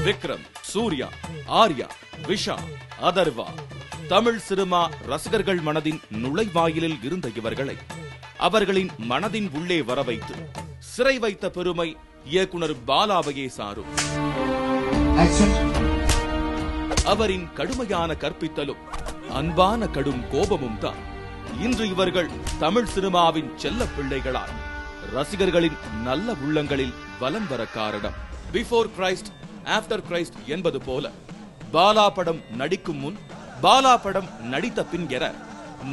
விக்ரம், சூர்யா, ஆர்யா, விஷா, Atharva Tamil cinema ரசிகர்கள் மனதின் நுழைவாயிலில் இருந்த இவர்களை அவர்களின் மனதின் உள்ளே வர வைத்து சிறை வைத்த பெருமை இயக்குனர் பாலாவையே சாரும். அவரின் கடுமையான கற்பித்தலும் அன்பான கடும் கோபமும் தான் இன்று இவர்கள் தமிழ் சினிமாவின் செல்ல பிள்ளைகளால் ரசிகர்களின் நல்ல உள்ளங்களில் வலம் வர காரணம். பிஃபோர் கிரைஸ்ட் ஆஃப்டர் கிரைஸ்ட் என்பது போல பாலா படம் நடிக்கும் முன், பாலா படம் நடித்த பின் என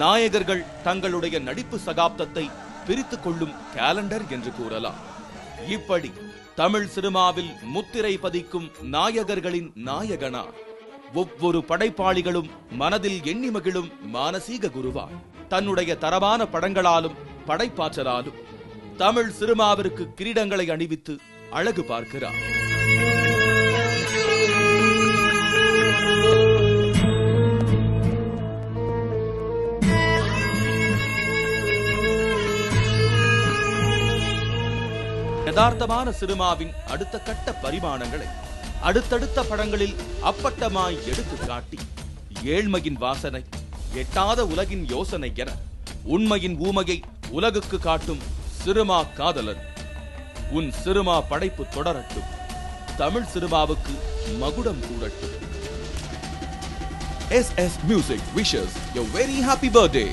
நாயகர்கள் தங்களுடைய நடிப்பு சகாப்தத்தை பிரித்துக் கொள்ளும் கேலண்டர் என்று கூறலாம். இப்படி தமிழ் சினிமாவில் முத்திரை பதிக்கும் நாயகர்களின் நாயகனா ஒவ்வொரு படைப்பாளிகளும் மனதில் எண்ணி மகிழும் மானசீக குருவா தன்னுடைய தரமான படங்களாலும் படைப்பாற்றலாலும் தமிழ் சினிமாவிற்கு கிரீடங்களை அணிவித்து அழகு பார்க்கிறார். யதார்த்தமான சினிமாவின் அடுத்த கட்ட பரிமாணங்களை அடுத்தடுத்த படங்களில் அப்பட்டமாய் எடுத்து காட்டி ஏழ்மையின் வாசனை, எட்டாத உலகின் யோசனை என உண்மையின் ஊமையை உலகுக்கு காட்டும் சினிமா காதலன். உன் சினிமா படைப்பு தொடரட்டும், தமிழ் சினிமாவுக்கு மகுடம் கூடட்டும். SS Music wishes you a very happy birthday.